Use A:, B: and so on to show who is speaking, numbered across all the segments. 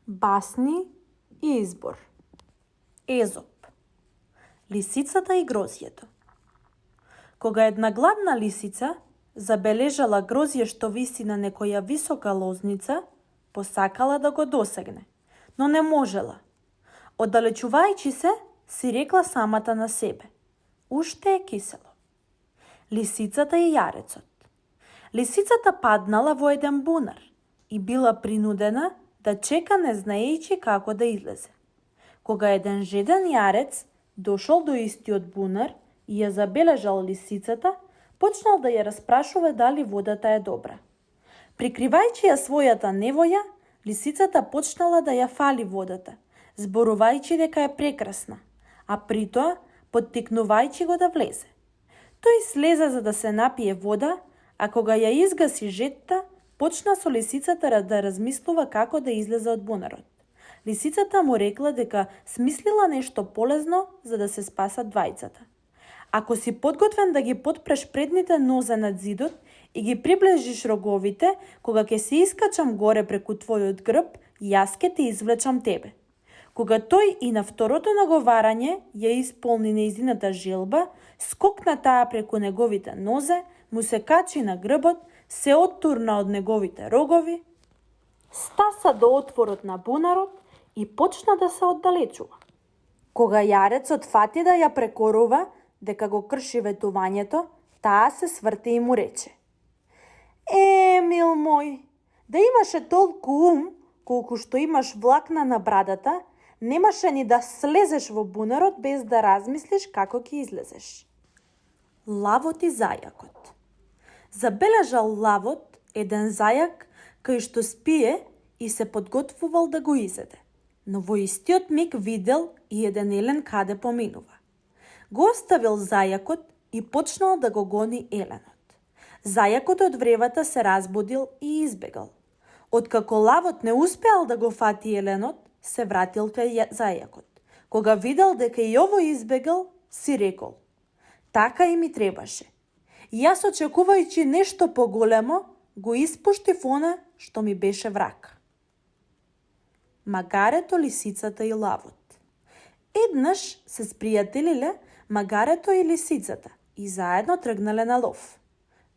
A: Басни и избор. Езоп. Лисицата и грозјето. Кога една гладна лисица забележала грозје што виси на некоја висока лозница, посакала да го досегне, но не можела. Оддалечувајќи се, си рекла самата на себе: уште е кисело. Лисицата и јарецот. Лисицата паднала во еден бунар и била принудена да чека не знаејќи како да излезе. Кога еден жеден јарец дошол до истиот бунар и ја забележал лисицата, почнал да ја распрашува дали водата е добра. Прикривајќи ја својата невоја, лисицата почнала да ја фали водата, зборувајќи дека е прекрасна, а притоа поттикнувајќи го да влезе. Тој слезе за да се напие вода, а кога ја изгаси жетта, почна со лисицата да размислува како да излезе од бунарот. Лисицата му рекла дека смислила нешто полезно за да се спасат двајцата. Ако си подготвен да ги потпреш предните нозе над зидот и ги приближиш роговите, кога ќе се искачам горе преку твојот грб, јас ќе те извлечам тебе. Кога тој и на второто наговарање ја исполни нејзината желба, скокна таа преку неговите нозе, му се качи на грбот, се оттурна од неговите рогови, стаса до отворот на бунарот и почна да се оддалечува. Кога јарецот фати да ја прекорува, дека го крши ветувањето, таа се сврте и му рече: мил мој, да имаше толку ум, колку што имаш влакна на брадата, немаше ни да слезеш во бунарот без да размислиш како ќе излезеш. Лавот и зајакот. Забележал лавот еден зајак кај што спие и се подготвувал да го изеде, но во истиот миг видел и еден елен каде поминува. Го оставил зајакот и почнал да го гони еленот. Зајакот од вревата се разбудил и избегал. Откако лавот не успеал да го фати еленот, се вратил кај зајакот. Кога видел дека и овој избегал, си рекол: така и ми требаше. Јас, очекувајќи нешто поголемо, го испуштив она што ми беше враг. Магарето, лисицата и лавот. Еднаш се спријателиле магарето и лисицата и заедно тргнале на лов.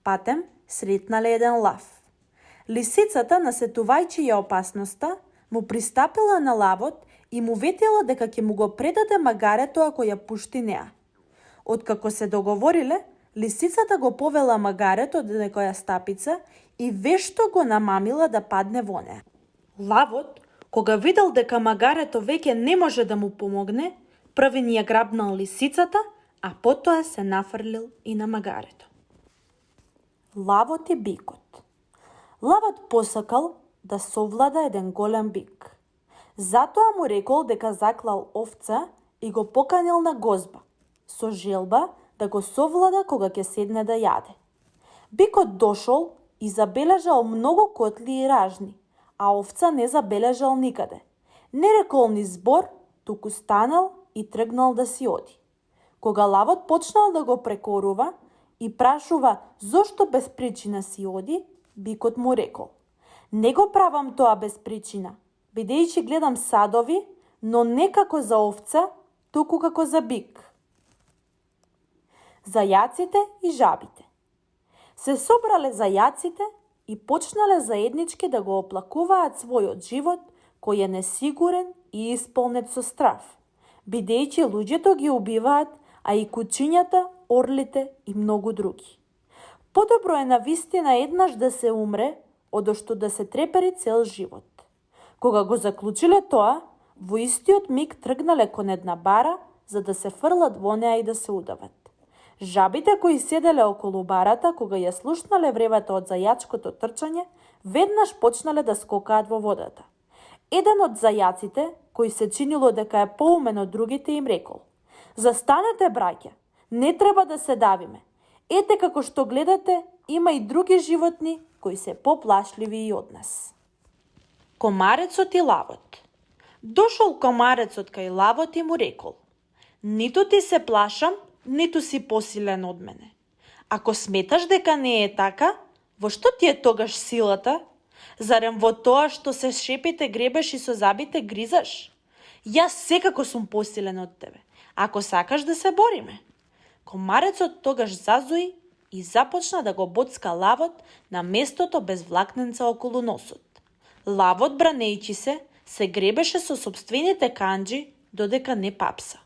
A: Патем сретнале еден лав. Лисицата, насетувајќи ја опасноста, му пристапила на лавот и му ветила дека ќе му го предаде магарето ако ја пушти неа. Откако се договориле, лисицата го повела магарето до некоја стапица и вешто го намамила да падне во неа. Лавот, кога видел дека магарето веќе не може да му помогне, први ни ја грабнал лисицата, а потоа се нафрлил и на магарето. Лавот и бикот. Лавот посакал да совлада еден голем бик. Затоа му рекол дека заклал овца и го поканил на гозба, со желба да го совлада кога ќе седне да јаде. Бикот дошол и забележал многу котли и ражни, а овца не забележал никаде. Не рекол ни збор, туку станал и тргнал да си оди. Кога лавот почнал да го прекорува и прашува зошто без причина си оди, бикот му рекол: не го правам тоа без причина, бидејќи гледам садови, но не како за овца, туку како за бик. Зајаците и жабите. Се собрале зајаците и почнале заеднички да го оплакуваат својот живот, кој е несигурен и исполнет со страф, бидејќи луѓето ги убиваат, а и кучињата, орлите и многу други. Подобро е навистина еднаш да се умре, одошто да се трепери цел живот. Кога го заклучиле тоа, во истиот миг тргнале кон една бара, за да се фрлат во неа и да се удават. Жабите кои седеле околу барата, кога ја слушнале вревата од зајачкото трчање, веднаш почнале да скокаат во водата. Еден од зајаците, кој се чинило дека е поумен од другите, им рекол: застанете, браќа, не треба да се давиме. Ете како што гледате, има и други животни кои се поплашливи и од нас. Комарецот и лавот. Дошол комарецот кај лавот и му рекол: ниту ти се плашам, ниту си посилен од мене. Ако сметаш дека не е така, во што ти е тогаш силата? Зарем во тоа што се шепите гребеш и со забите гризаш? Јас секако сум посилен од тебе, ако сакаш да се бориме. Комарецот тогаш зазуи и започна да го боцка лавот на местото без влакненца околу носот. Лавот, бранејќи се гребеше со сопствените канџи додека не папса.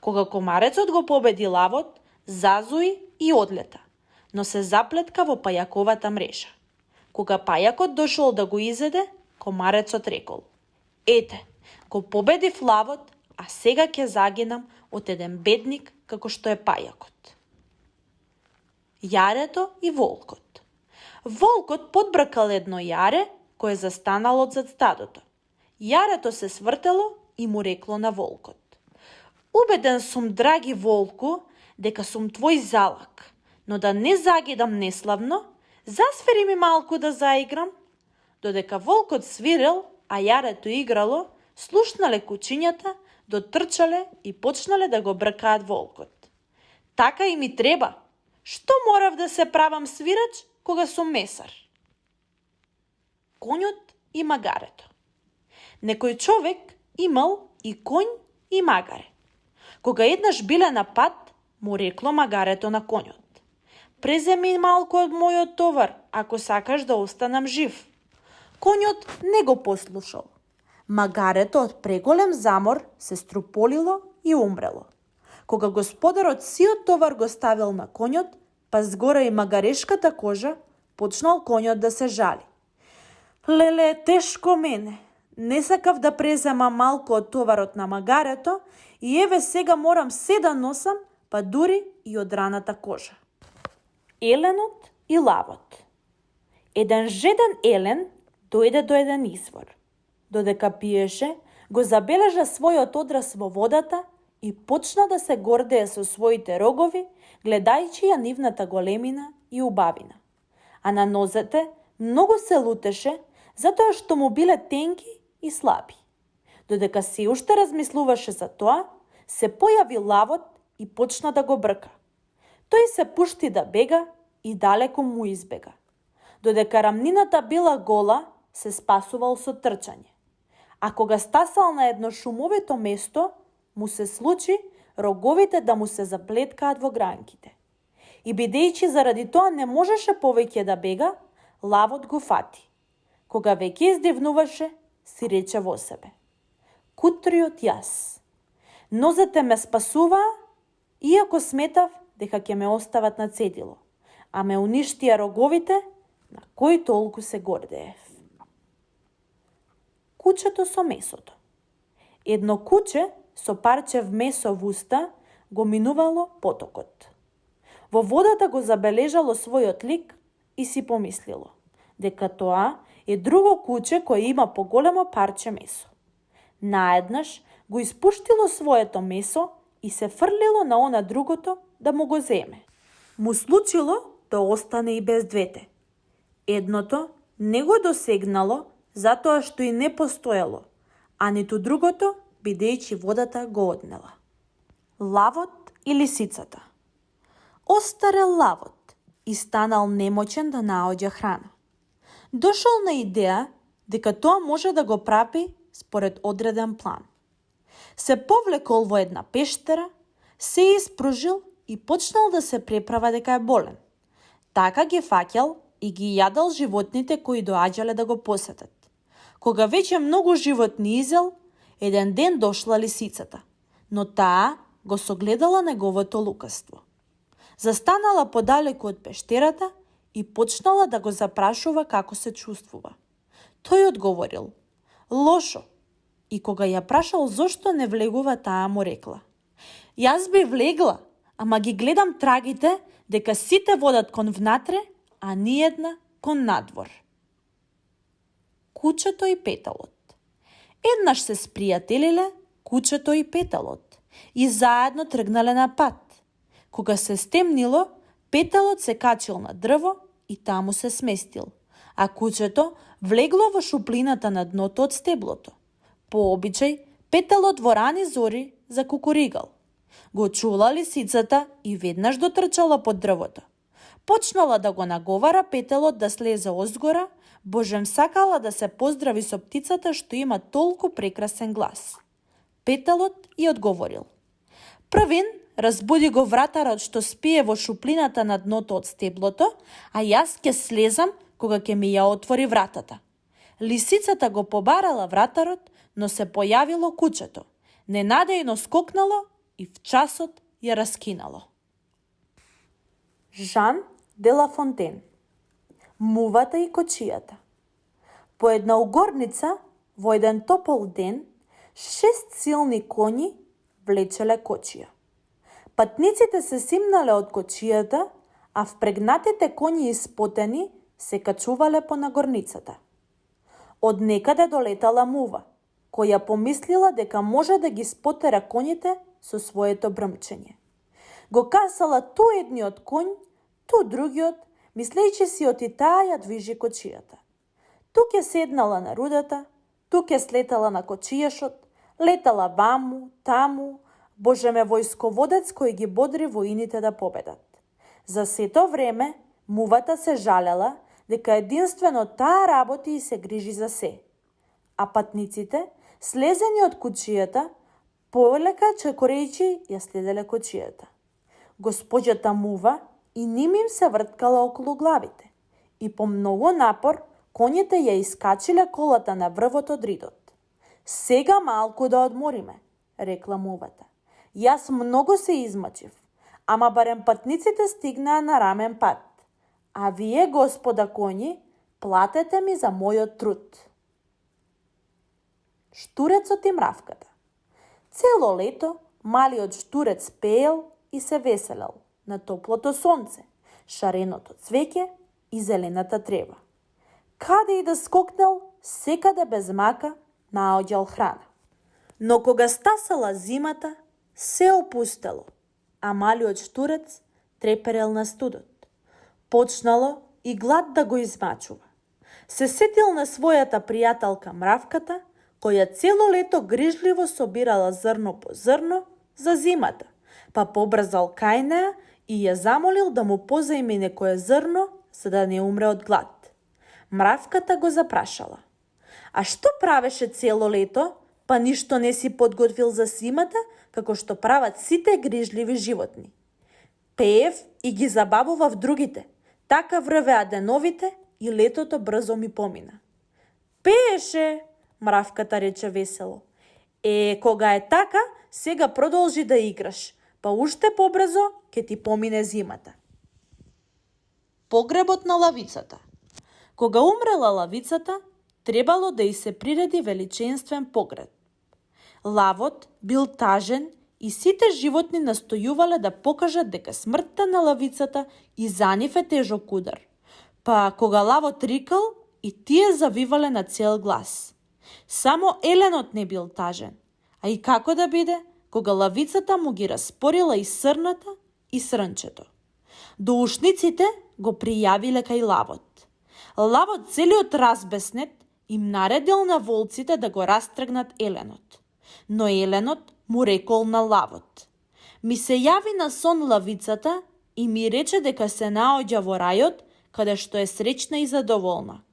A: Кога комарецот го победи лавот, зазуи и одлета, но се заплетка во пајаковата мрежа. Кога пајакот дошол да го изеде, комарецот рекол: ете, го победив лавот, а сега ќе загинам од еден бедник како што е пајакот. Јарето и волкот. Волкот подбркал едно јаре кое застанало зад стадото. Јарето се свртело и му рекло на волкот: убеден сум, драги волку, дека сум твој залак, но да не загидам неславно, засвири ми малку да заиграм. Додека волкот свирел, а јарето играло, слушнале кучињата, дотрчале и почнале да го бркаат волкот. Така и ми треба. Што морав да се правам свирач кога сум месар? Конјот и магарето. Некој човек имал и конј и магаре. Кога еднаш биле на пат, му рекло магарето на конјот: преземи малку од мојот товар, ако сакаш да останам жив. Конјот не го послушал. Магарето од преголем замор се струполило и умрело. Кога господарот сиот товар го ставил на конјот, па згора и магарешката кожа, почнал конјот да се жали: леле, тешко мене, не сакав да презема малку од товарот на магарето и еве сега морам се да носам, па дури и од раната кожа. Еленот и лавот. Еден жеден елен дојде до еден извор. Додека пиеше, го забележа својот одраз во водата и почна да се гордее со своите рогови, гледајќи ја нивната големина и убавина. А на нозете многу се лутеше, затоа што му биле тенки и слаби. Додека се уште размислуваше за тоа, се појави лавот и почна да го брка. Тој се пушти да бега и далеко му избега. Додека рамнината била гола, се спасувал со трчање. А кога стасал на едно шумовито место, му се случи роговите да му се заплеткаат во гранките. И бидејќи заради тоа не можеше повеќе да бега, лавот го фати. Кога веќе издивнуваше, си рече во себе: кутриот јас. Нозете ме спасуваа, иако сметав дека ќе ме остават на цедило, а ме уништија роговите, на кои толку се гордеев. Кучето со месото. Едно куче со парче месо во уста го минувало потокот. Во водата го забележало својот лик и си помислило дека тоа е друго куче кое има поголемо парче месо. Наеднаш го испуштило своето месо и се фрлило на она другото да му го земе. Му случило да остане и без двете. Едното не го досегнало затоа што и не постоело, а ниту другото бидејќи водата го однела. Лавот и лисицата. Остарел лавот и станал немочен да наоѓа храна. Дошол на идеја дека тоа може да го прави според одреден план. Се повлекол во една пештера, се испружил и почнал да се преправа дека е болен. Така ги фаќал и ги јадал животните кои доаѓале да го посетат. Кога веќе многу животни изел, еден ден дошла лисицата, но таа го согледала неговото лукавство. Застанала подалеку од пештерата и почнала да го запрашува како се чувствува. Тој одговорил: лошо. И кога ја прашал зошто не влегува, таа му рекла: јас би влегла, ама ги гледам трагите дека сите водат кон внатре, а ниедна кон надвор. Кучето и петалот. Еднаш се спријателиле кучето и петалот и заедно тргнале на пат. Кога се стемнило, петалот се качил на дрво и таму се сместил, а кучето влегло во шуплината на дното од стеблото. По обичај, петалот во рани зори закукуригал. Го чула лисицата и веднаш дотрчала под дрвото. Почнала да го наговара петалот да слезе озгора, Божем сакала да се поздрави со птицата што има толку прекрасен глас. Петелот и одговорил: Првин, разбуди го вратарот што спие во шуплината на дното од стеблото, а јас ќе слезам кога ќе ми ја отвори вратата. Лисицата го побарала вратарот, но се појавило кучето. Ненадејно скокнало и в часот ја раскинало. Жан де Ла Фонтен. Мувата и кочијата. По една угорница, во еден топол ден, 6 силни коњи влечеле кочија. Патниците се симнале од кочијата, а впрегнатите коњи испотени се качувале по нагорницата. Од некаде долетала мува, која помислила дека може да ги спотера коњите со своето брмчење. Го касала ту едниот конј, ту другиот, мислејќи си оти таа ја движи кочијата. Ту ќе седнала на рудата, ту ќе слетала на кочијашот, летала ваму, таму, Боже ме војсководец кој ги бодри воините да победат. За сето време, мувата се жалела дека единствено таа работи и се грижи за се. А патниците, слезени од кучијата, полека чекорејќи ја следеле кочијата. Госпоѓата мува и ним им се врткала околу главите. И по многу напор, коњите ја искачиле колата на врвот од ридот. Сега малку да одмориме, рекла мувата. Јас многу се измачив, ама барем патниците стигнаа на рамен пат. А вие, господа коњи, платете ми за мојот труд. Штурецот и мравката. Цело лето малиот штурец пеел и се веселел на топлото сонце, шареното цвеќе и зелената трева. Каде и да скокнал, секаде без мака наоѓал храна. Но кога стасала зимата, се опустело, а малиот штурец треперел на студот. Почнало и глад да го измачува. Се сетил на својата пријателка мравката, која цело лето грижливо собирала зрно по зрно за зимата, па побрзал кај неа и ја замолил да му позајми некое зрно, за да не умре од глад. Мравката го запрашала: А што правеше цело лето, па ништо не си подготвил за зимата, како што прават сите грижливи животни? Пеев и ги забавував другите, така врвеа деновите и летото брзо ми помина. Пееше, мравката рече весело. Кога е така, сега продолжи да играш, па уште побрзо ќе ти помине зимата. Погребот на лавицата. Кога умрела лавицата, требало да й се приреди величенствен погреб. Лавот бил тажен и сите животни настојувале да покажат дека смртта на лавицата и за нив е тежок удар. Па кога лавот рикал, и тие завивале на цел глас. Само еленот не бил тажен, а и како да биде, кога лавицата му ги распорила и срната и срнчето. До ушниците го пријавиле кај лавот. Лавот целиот разбеснет им наредил на волците да го растргнат еленот. Но еленот му рекол на лавот: Ми се јави на сон лавицата и ми рече дека се наоѓа во рајот, каде што е среќна и задоволна.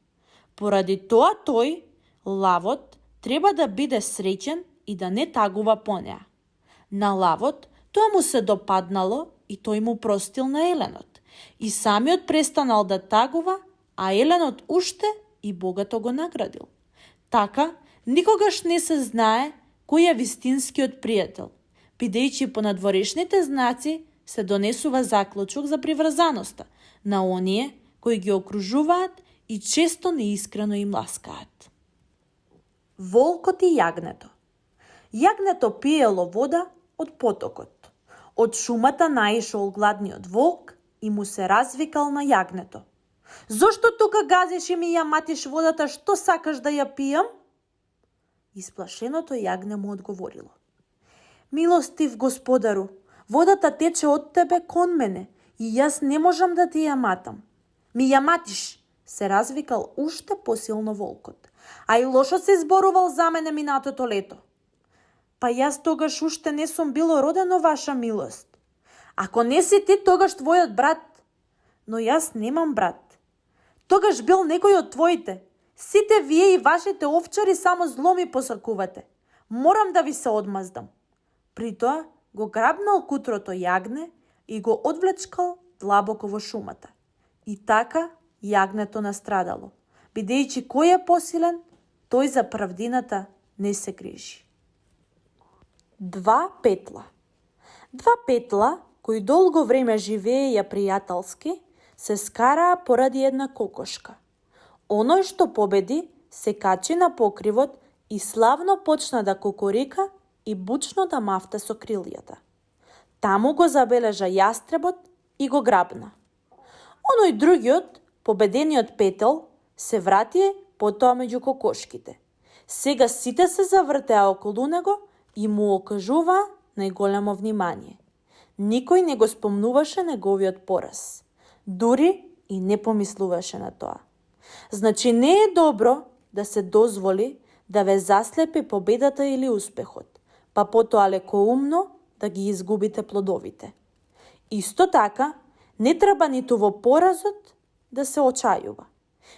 A: Поради тоа тој, лавот, треба да биде среќен и да не тагува по неа. На лавот тоа му се допаднало и тој му простил на еленот. И самиот престанал да тагува, а еленот уште и богато го наградил. Така, никогаш не се знае кој е вистинскиот пријател, бидејќи по надворешните знаци се донесува заклучок за приврзаноста на оние кои ги окружуваат и често неискрено им ласкаат. Волкот и јагнето. Јагнето пиело вода од потокот. Од шумата наишол гладниот волк и му се развикал на јагнето: Зошто тука газиш и ми ја матиш водата, што сакаш да ја пијам? Исплашеното јагне му одговорило: Милостив господару, водата тече од тебе кон мене и јас не можам да ти ја матам. Ми ја матиш, се развикал уште посилно волкот. А и лошо се зборувал за мене минатото лето. Па јас тогаш уште не сум било родено, ваша милост. Ако не си ти, тогаш твојот брат. Но јас немам брат. Тогаш бил некој од твоите. Сите вие и вашите овчари само зло ми посакувате. Морам да ви се одмаздам. Притоа го грабнал кутрото јагне и го одвлечкал длабоко во шумата. И така јагнето настрадало. Бидејќи кој е посилен, тој за правдината не се грижи. Два петла. Два петла, кои долго време живееја пријателски, се скараа поради една кокошка. Оној што победи се качи на покривот и славно почна да кокорика и бучно да мафта со крилјата. Таму го забележа јастребот и го грабна. Оној другиот, победениот петел, се врати потоа меѓу кокошките. Сега сите се завртеа околу него и му окажуваа најголемо внимание. Никој не го спомнуваше неговиот пораз. Дури и не помислуваше на тоа. Значи не е добро да се дозволи да ве заслепи победата или успехот, па потоа лекоумно да ги изгубите плодовите. Исто така, не треба ниту во поразот да се очајува,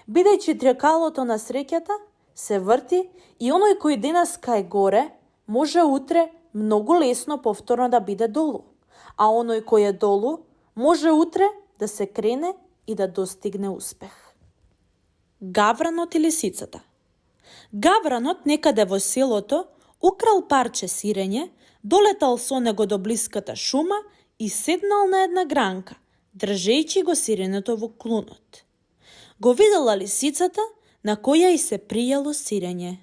A: бидејќи триакалото на среќата се врти и оној кој денеска е горе, може утре многу лесно повторно да биде долу, а оној кој е долу, може утре да се крене и да достигне успех. Гавранот и лисицата. Гавранот некаде во селото украл парче сирење, долетал со него до блиската шума и седнал на една гранка, држејќи го сиренето во клунот. Го видела лисицата, на која и се пријало сирење.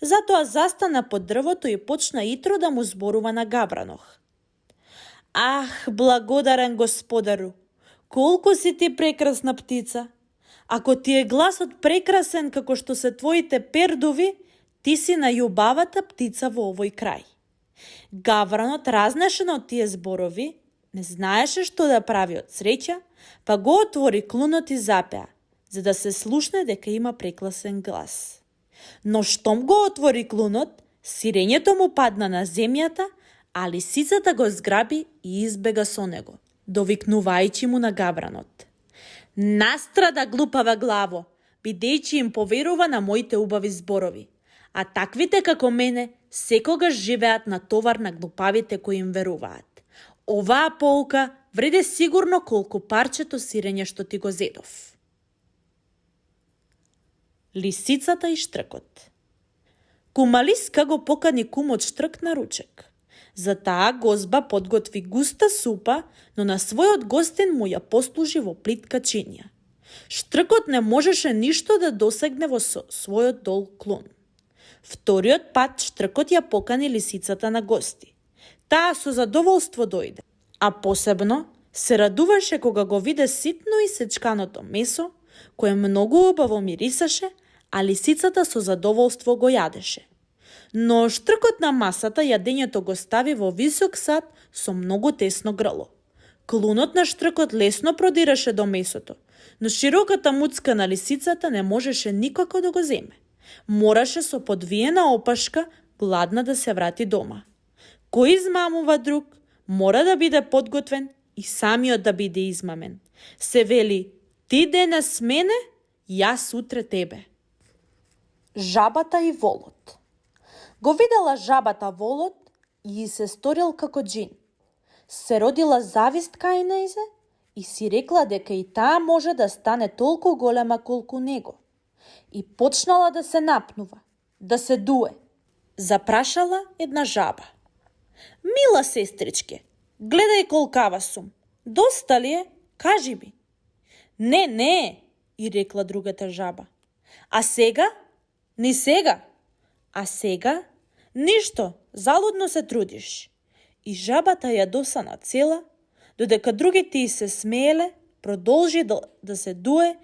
A: Затоа застана под дрвото и почна итро да му зборува на Гавранох. Ах, благодарен господару, колку си ти прекрасна птица! Ако ти е гласот прекрасен како што се твоите пердуви, ти си најубавата птица во овој крај. Гавранот, разнешен од тие зборови, не знаеше што да прави од среќа, па го отвори клунот и запеа, за да се слушне дека има прекрасен глас. Но штом го отвори клунот, сирењето му падна на земјата, а лисицата го зграби и избега со него, довикнувајќи му на Гавранот. Настрада, глупава главо, бидејќи им поверува на моите убави зборови, а таквите како мене секогаш живеат на товар на глупавите кои им веруваат. Оваа поука вреде сигурно колку парчето сирење што ти го зедов. Лисицата и штркот. Кума Лиска го покани кумот Штрк на ручек. За таа гозба подготви густа супа, но на својот гостин му ја послужи во плитка чинја. Штркот не можеше ништо да досегне во својот дол клун. Вториот пат Штркот ја покани лисицата на гости. Таа со задоволство дојде, а посебно се радуваше кога го виде ситно исечканото месо, кое многу убаво мирисаше, а лисицата со задоволство го јадеше. Но Штркот на масата јадењето го стави во висок сад со многу тесно грло. Клунот на Штркот лесно продираше до месото, но широката муцка на лисицата не можеше никако да го земе. Мораше со подвиена опашка гладна да се врати дома. Кој измамува друг, мора да биде подготвен и самиот да биде измамен. Се вели, ти денес мене, јас утре тебе. Жабата и волот. Го видела жабата волот и се сторил како џин. Се родила завист кај нејзе и си рекла дека и таа може да стане толку голема колку него. И почнала да се напнува, да се дуе. Запрашала една жаба. Мила сестричке, гледај колкава сум. Доста ли е? Кажи ми. Не, и рекла другата жаба. А сега? Ни сега. А сега? Ништо, залудно се трудиш. И жабата јадосана цела, додека другите и се смееле, продолжи да се дуе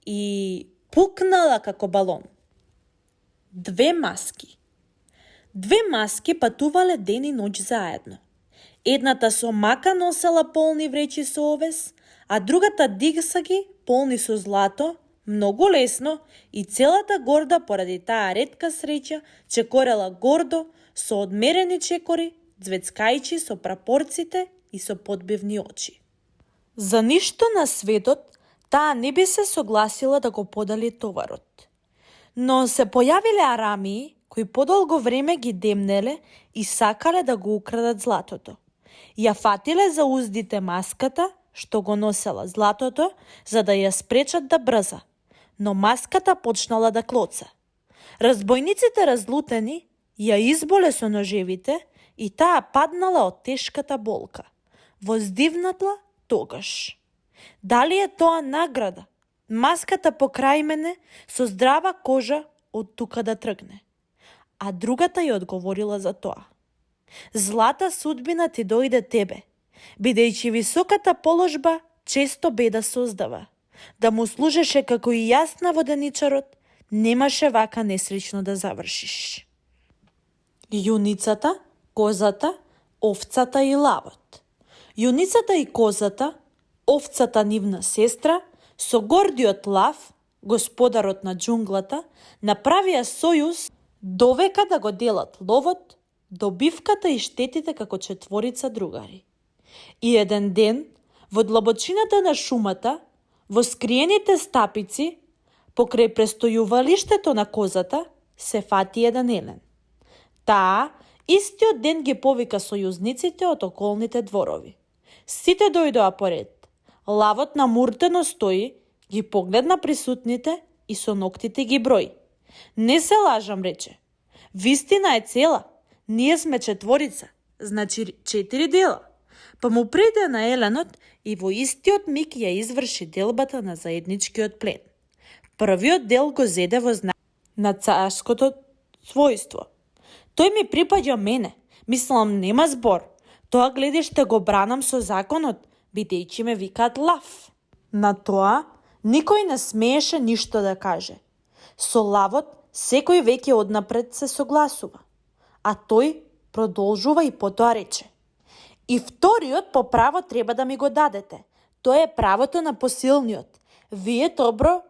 A: и пукнала како балон. Две маски. Две маски патувале ден и ноќ заедно. Едната со мака носела полни вречи со овес, а другата дигса ги полни со злато, многу лесно, и целата горда поради таа ретка среќа чекорела гордо со одмерени чекори, звецкајчи со прапорците и со подбивни очи. За ништо на светот Таа не би се согласила да го подели товарот. Но се појавиле арамии кои подолго време ги демнеле и сакале да го украдат златото. Ја фатиле за уздите маската што го носела златото за да ја спречат да брза, но маската почнала да клоца. Разбойниците разлутени ја изболе со ножевите и таа паднала од тешката болка. Воздивнатла тогаш. Дали е тоа награда? Маската покрај мене со здрава кожа од тука да тргне. А другата ја одговорила за тоа. Злата судбина ти дојде тебе, бидејќи високата положба често беда создава. Да му служеше како и јас на воденичарот, немаше вака несреќно да завршиш. Јуницата, козата, овцата и лавот. Јуницата и козата, овцата нивна сестра, со гордиот лав, господарот на џунглата, направија сојуз довека да го делат ловот, добивката и штетите како четворица другари. И еден ден, во длабочината на шумата, во скриените стапици, покрај престојувалиштето на козата, се фати еден елен. Таа истиот ден ги повика сојузниците од околните дворови. Сите дојдоа поред. Лавот намуртено стои, ги погледна присутните и со ноктите ги брои. Не се лажам, рече. Вистина е цела. Ние сме четворица, значи 4 дела. Па му приде на еленот и во истиот миг ја изврши делбата на заедничкиот плен. Првиот дел го зеде во знак на царското својство. Тој ми припаѓа мене. Мислам, нема збор. Тоа гледиште го бранам со законот, бидејќи ме викаат лав. На тоа, никој не смееше ништо да каже. Со лавот, секој веќе однапред се согласува. А тој продолжува и потоа рече. И вториот по право треба да ми го дадете. Тоа е правото на посилниот. Вие добро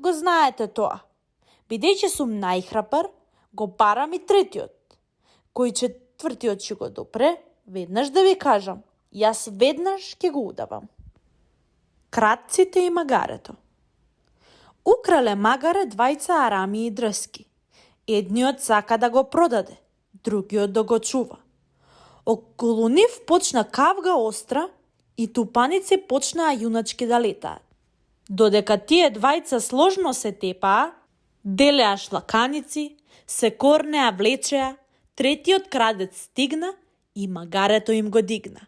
A: го знаете тоа. Бидејќи сум најхрапар, го барам и третиот. Кој четвртиот ќе го допре, веднаш да ви кажам, јас веднаш ќе го удавам. Кратците и магарето. Украле магаре двајца арами и дрски. Едниот сака да го продаде, другиот да го чува. Околу нив почна кавга остра и тупаници почнаа јуначки да летаат. Додека тие двајца сложно се тепаа, делеа шлаканици, се корнеа влечеа, третиот крадец стигна и магарето им го дигна.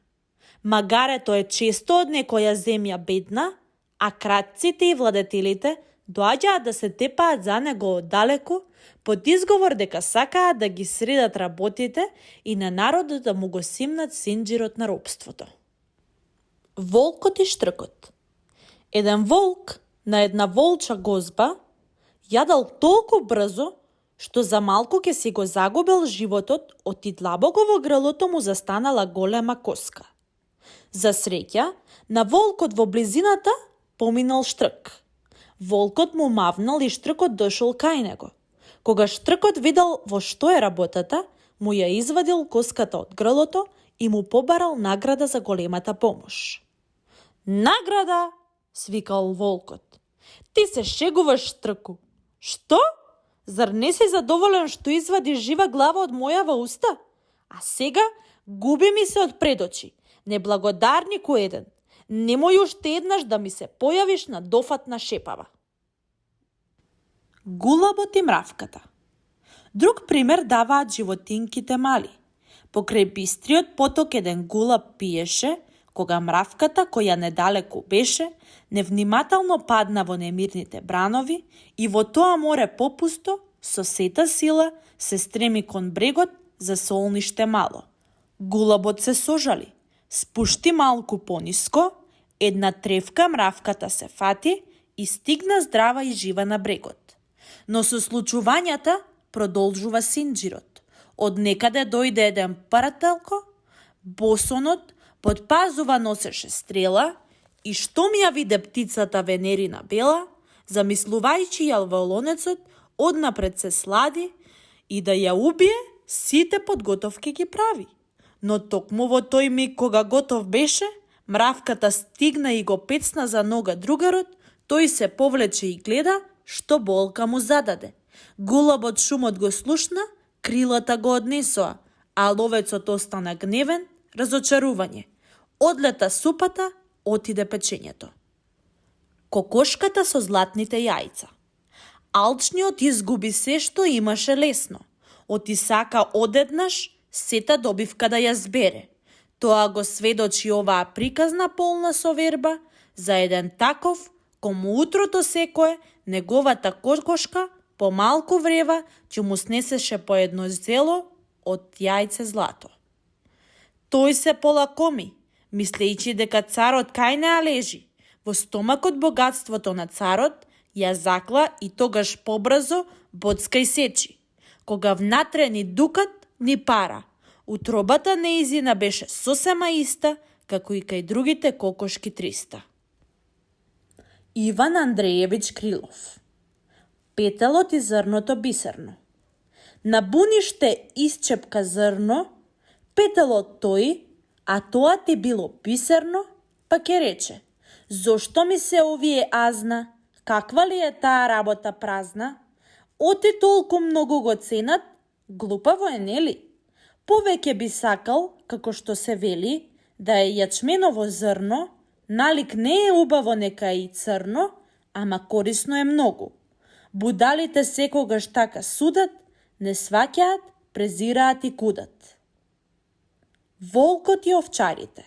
A: Магарето е често од некоја земја бедна, а кратците и владетелите доаѓаат да се тепаат за него оддалеку, под изговор дека сакаат да ги средат работите и на народот да му го симнат синџирот на робството. Волкот и штркот. Еден волк на една волча гозба јадал толку брзо, што за малку ќе си го загубил животот од идлабоко во грлото му застанала голема коска. За среќа, на волкот во близината поминал штрк. Волкот му мавнал и штркот дошол кај него. Кога штркот видел во што е работата, му ја извадил коската од грлото и му побарал награда за големата помош. Награда, свикал волкот. Ти се шегуваш, штрку. Што? Зар не си задоволен што извади жива глава од мојава уста? А сега губи ми се од пред очи. Неблагодарнику еден. Немој уште еднаш да ми се појавиш на дофатна шепава. Гулабот и мравката. Друг пример даваат животинките мали. Покрај бистриот поток еден гулаб пиеше, кога мравката, која недалеку беше, невнимателно падна во немирните бранови и во тоа море попусто, со сета сила, се стреми кон брегот за солниште мало. Гулабот се сожали, спушти малку пониско, една тревка мравката се фати и стигна здрава и жива на брегот. Но со случувањата продолжува синџирот. Од некаде дојде еден парателко, босонот, подпазува носеше стрела и штом ја виде птицата Венерина бела, замислувајќи ја во лонецот, однапред се слади и да ја убие, сите подготовки ги прави. Но токму во тој миг кога готов беше, мравката стигна и го пецна за нога другарот, Тој се повлече и гледа што болка му зададе. Голубот шумот го слушна, крилата го однесоа, а ловецот остана гневен, разочарување. Одлета супата, отиде печењето. Кокошката со златните јајца. Алчниот изгуби се што имаше лесно. Оти сака одеднаш сета добивка да ја збере. Тоа го сведочи оваа приказна полна соверба за еден таков, кому утрото секое неговата кокошка по малку врева ќе му снесеше по едно зело од јајце злато. Тој се полакоми, мислејќи дека царот кај неа лежи. Во стомакот богатството на царот ја закла и тогаш побрзо боцка и сечи. Кога внатре ни дукат, ни пара. Утробата неизина беше сосема иста, како и кај другите кокошки 300. Иван Андреевич Крилов. Петелот и зрното бисерно. На буниште исчепка зрно, петелот тој, а тоа ти било бисерно, па ке рече: зошто ми се овие азна? Каква ли е таа работа празна? Оти толку многу го ценат, глупаво е, нели? Повеќе би сакал, како што се вели, да е јачменово зрно, налик не е убаво нека и црно, ама корисно е многу. Будалите секогаш така судат, не сваќаат, презираат и кудат. Волкот и овчарите.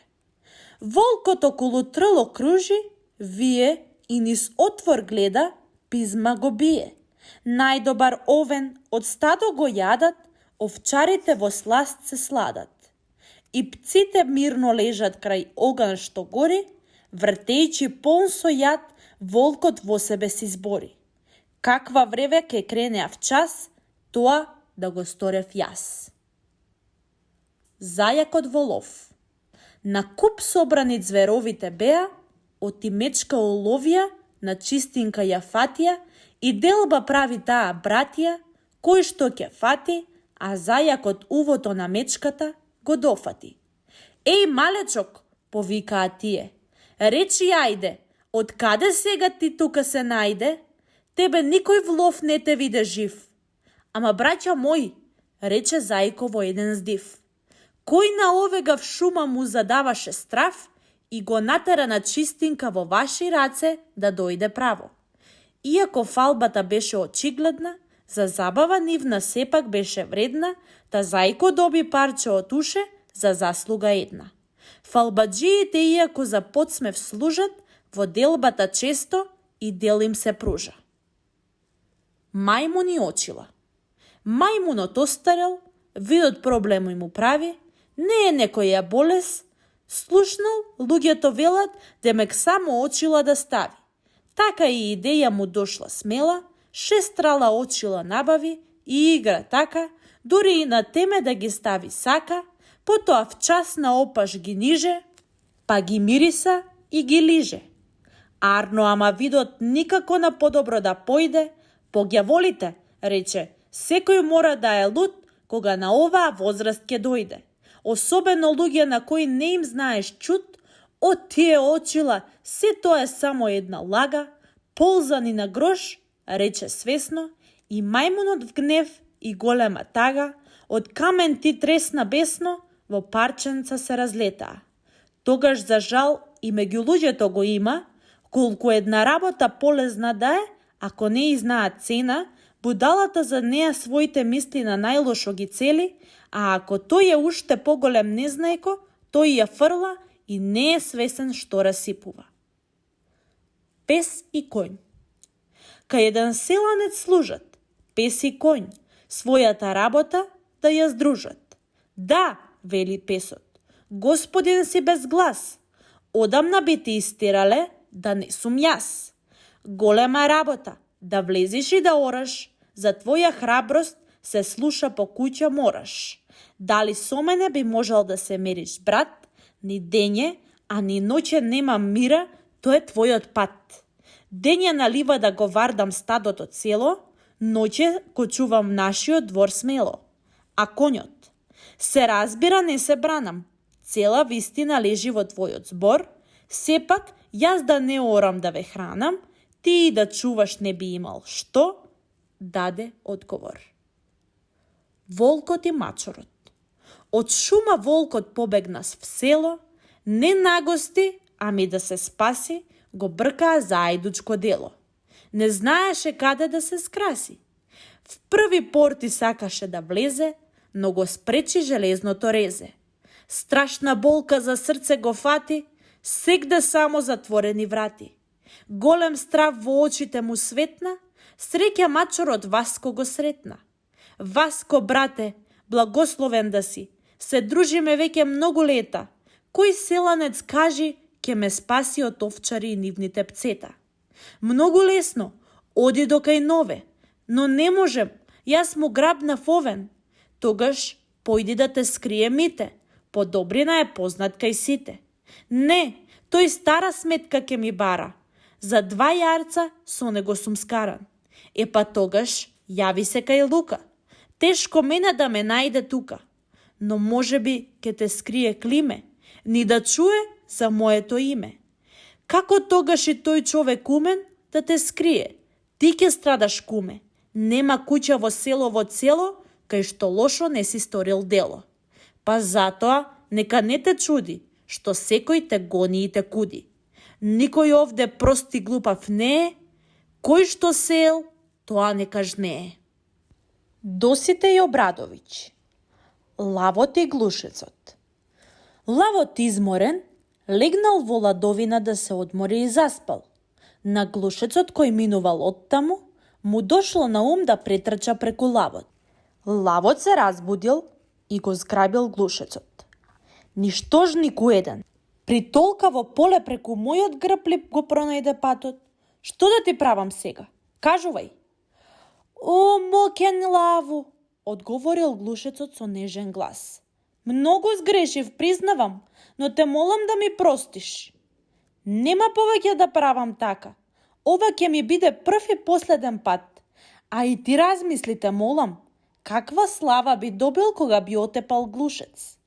A: Волкот околу трло кружи, вие и низ отвор гледа, пизма го бие. Најдобар овен од стадо го јадат, овчарите во сласт се сладат. И пците мирно лежат крај оган што гори, вртејќи полн со јад, волкот во себе си збори: каква вреве ке кренеав час, тоа да го сторев јас. Зајакот во лов. На куп собрани зверовите беа, оти мечка уловија, на чистинка ја фатија, и делба прави таа братија, кој што ќе фати, а зајакот увото на мечката го дофати. Еј, малечок, повикаа тие, речи ајде, од каде сега ти тука се најде? Тебе никој в лов не те виде жив. Ама браќа мој, рече зајко во еден здив, кој на овега в шума му задаваше страф и го натера на чистинка во ваши раце да дојде право. Иако фалбата беше очигледна, за забава нивна сепак беше вредна, та зајко доби парче од уше за заслуга една. Фалбаджиите, иако за подсмев служат, во делбата често и дел им се пружа. Мајмуни очила. Мајмунот остарел, видот проблеми му прави, не е некоја болест, слушнал, луѓето велат демек само очила да стави. Така и идеја му дошла смела, 6 трала очила набави и игра така, дури и на теме да ги стави сака, потоа в час на опаш ги ниже, па ги мириса и ги лиже. Арно, ама видот никако на подобро да појде, погјаволите, рече, секој мора да е луд кога на оваа возраст ќе дојде. Особено луѓе на кои не им знаеш чут, од тие очила се тоа е само една лага, ползани на грош, рече свесно, и мајмунот в гнев и голема тага, од камен ти тресна бесно, во парченца се разлетаа. Тогаш за жал и меѓу луѓето го има, колку една работа полезна да е, ако не и знаат цена, будалата за неа своите мисли на најлошо ги цели, а ако тој е уште поголем незнаеко, тој ја фрла и не е свесен што расипува. Пес и конј. Кај еден селанец служат, пес и конј, својата работа да ја здружат. Да, вели песот, господин си без глас, одамна би ти истерале да не сум јас. Голема работа, да влезиш и да ораш, за твоја храброст се слуша по куќа мораш. Дали со мене би можел да се мериш, брат, ни дење, а ни ноќе нема мира, тоа е твојот пат. Дење налива да го вардам стадото цело, ноќе го чувам нашиот двор смело. А конјот, се разбира не се бранам, цела вистина лежи во твојот збор, сепак јас да не орам да ве хранам, Ти да чуваш не би имал што? Даде одговор. Волкот и мачорот. Од шума волкот побегна в село, не нагости, ами да се спаси, го бркаа заедучко дело. Не знаеше каде да се скраси. В први порти сакаше да влезе, но го спречи железното резе. Страшна болка за срце го фати, сегде само затворени врати. Голем страв во очите му светна, среќа мачорот Васко го сретна. Васко, брате, благословен да си, се дружиме веќе многу лета. Кој селанец кажи, ке ме спаси од овчари и нивните пцета. Многу лесно, оди до кај нове, но не можем, јас му грабнав овен. Тогаш појди да те скрие мите, подобрина е познат кај сите. Не, тој стара сметка ке ми бара, за 2 јарца со него сум скаран. Епа тогаш јави се кај Лука, тешко мене да ме најде тука, но може би ке те скрие Климе, ни да чуе за моето име. Како тогаш и тој човек умен да те скрие? Ти ке страдаш, куме. Нема куќа во селово цело, кај што лошо не си сторил дело. Па затоа нека не те чуди, што секој те гони и те куди. Никој овде прост и глупав не е, кој што сеел, тоа нека жнее. Доситеј Обрадовиќ. Лавот и глушецот. Лавот изморен, легнал во ладовина да се одмори и заспал. На глушецот кој минувал оттаму, му дошло на ум да претрча преку лавот. Лавот се разбудил и го зграбил глушецот. Ништожник уеден, при толкаво поле преку мојот грб ли го пронајде патот? Што да ти правам сега? Кажувај. О, мокен лаву, одговорил глушецот со нежен глас. Многу сгрешив, признавам, но те молам да ми простиш. Нема повеќе да правам така. Ова ќе ми биде прв и последен пат. А и ти размислите, молам, каква слава би добил кога би отепал глушец?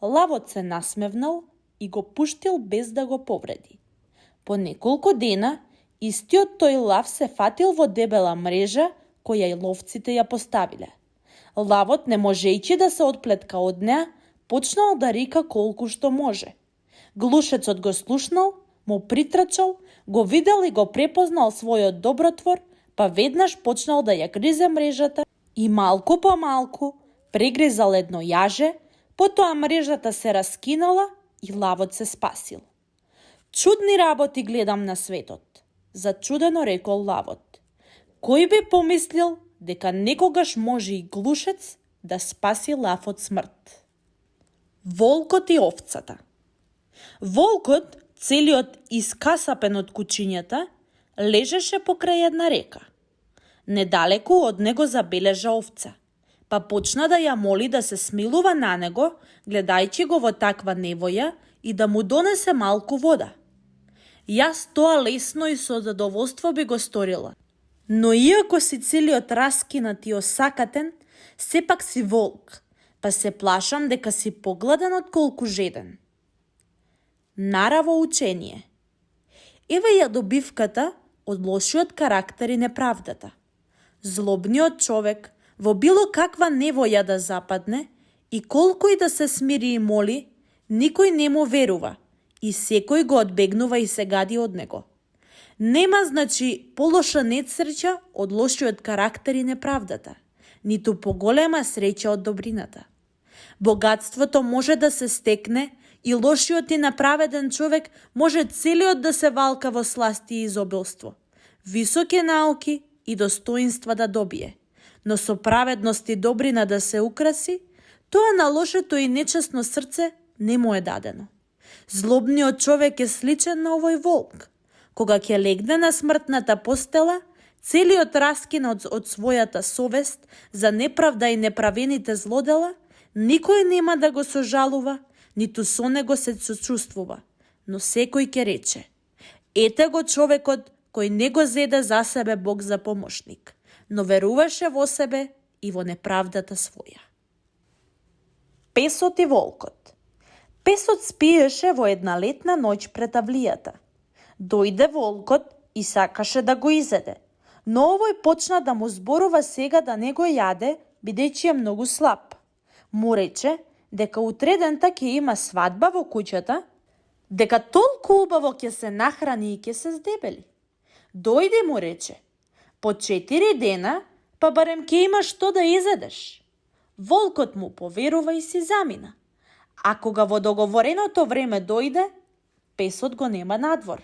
A: Лавот се насмевнал и го пуштил без да го повреди. По неколку дена, истиот тој лав се фатил во дебела мрежа која и ловците ја поставиле. Лавот, не можејќи да се отплетка од неа, почнал да рика колку што може. Глушецот го слушнал, му притрчал, го видел и го препознал својот добротвор, па веднаш почнал да ја гризе мрежата и малку по малку прегризал едно јаже, потоа мрежата се раскинала и лавот се спасил. Чудни работи гледам на светот, зачудено рекол лавот. Кој би помислил дека некогаш може и глушец да спаси лав од смрт? Волкот и овцата. Волкот, целиот искасапен од кучињата, лежеше покрај една река. Недалеку од него забележа овца, па почна да ја моли да се смилува на него, гледајќи го во таква невоја и да му донесе малку вода. Јас тоа лесно и со задоволство би го сторила, но иако си целиот раскинат и осакатен, сепак си волк, па се плашам дека си погладен отколку жеден. Нараво учение. Еве ја добивката од лошиот карактер и неправдата. Злобниот човек во било каква невоја да западне и колку и да се смири и моли, никој не му верува и секој го одбегнува и се гади од него. Нема, значи, полоша несреќа од лошиот карактер и неправдата, ниту поголема среќа од добрината. Богатството може да се стекне и лошиот и направеден човек може целиот да се валка во сласти и изобилство, високи науки и достоинства да добие, но со праведност и добрина да се украси, тоа на лошето и нечестно срце не му е дадено. Злобниот човек е сличен на овој волк. Кога ќе легне на смртната постела, целиот раскинат од својата совест за неправда и неправените злодела, никој нема да го сожалува, ниту со него се сочувствува, но секој ќе рече: ете го човекот кој не го зеде за себе Бог за помошник, но веруваше во себе и во неправдата своја. Песот и волкот. Песот спиеше во една летна ноќ пред авлијата. Дојде волкот и сакаше да го изеде. Но овој почна да му зборува сега да не го јаде, бидејќи е многу слаб. Му рече дека утредента ќе има свадба во куќата, дека толку убаво ќе се нахрани и ќе се здебели. Дојди, му рече, по 4 дена, па барем ќе имаш што да изедеш. Волкот му поверува и си замина. А кога во договореното време дојде, песот го нема надвор.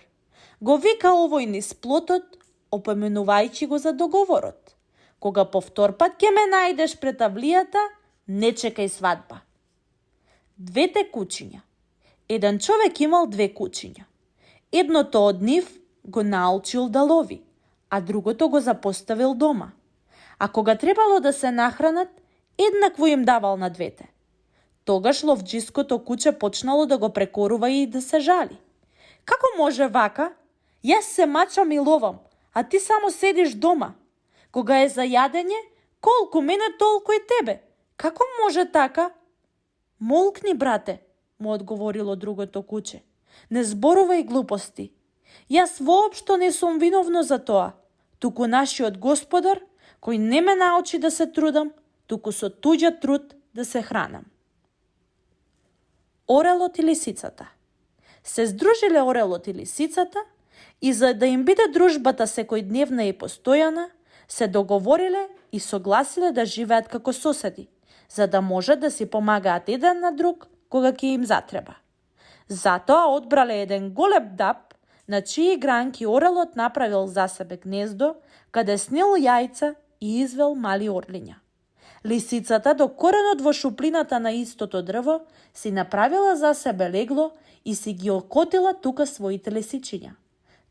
A: Го вика овој низ плотот, опоменувајќи го за договорот. Кога повторпат ќе ме најдеш пред авлијата, не чекај свадба. Двете кучиња. Еден човек имал 2 кучиња. Едното од нив го научил да лови, а другото го запоставил дома. А кога требало да се нахранат, еднакво им давал на двете. Тогаш ловджиското куче почнало да го прекорува и да се жали. Како може вака? Јас се мачам и ловам, а ти само седиш дома. Кога е за јадење, колку мене толку и тебе. Како може така? Молкни, брате, му одговорило другото куче. Не зборувај глупости. Јас воопшто не сум виновно за тоа, туку нашиот господар, кој не ме научи да се трудам, туку со туѓа труд да се хранам. Орелот и лисицата. Се здружиле орелот и лисицата и за да им биде дружбата секојдневна и постојана, се договориле и согласиле да живеат како соседи, за да можат да си помагаат еден на друг кога ќе им затреба. Затоа одбрале еден голем даб, на чии гранки орелот направил за себе гнездо, каде снел јајца и извел мали орлиња. Лисицата до коренот во шуплината на истото дрво си направила за себе легло и си ги окотила тука своите лисичиња.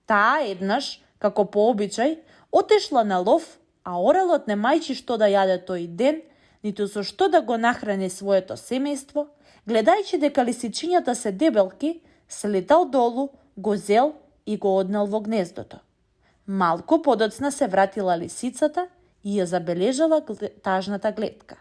A: Таа еднаш, како по обичај, отишла на лов, а орелот немајќи што да јаде тој ден, ниту со што да го нахрани своето семејство, гледајќи дека лисичињата се дебелки, слетал долу, го зел и го однел во гнездото. Малку подоцна се вратила лисицата и ја забележала тажната гледка.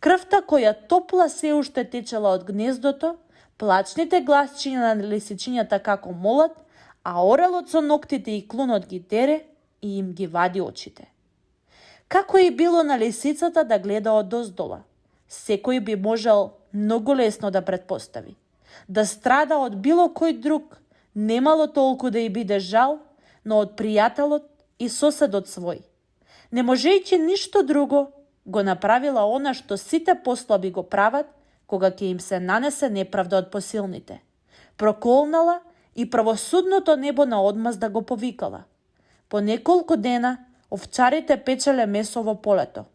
A: Крвта која топла се уште течела од гнездото, плачните гласчиња на лисичињата како молат, а орелот со ноктите и клунот ги дере и им ги вади очите. Како и било на лисицата да гледа од оздола, секој би можел многу лесно да претпостави. Да страда од било кој друг, немало толку да и биде жал, но од пријателот и соседот свој. Не можејќи ништо друго, го направила она што сите послаби го прават, кога ќе им се нанесе неправда од посилните. Проколнала и правосудното небо на одмаз да го повикала. По неколку дена овчарите печеле месо во полето,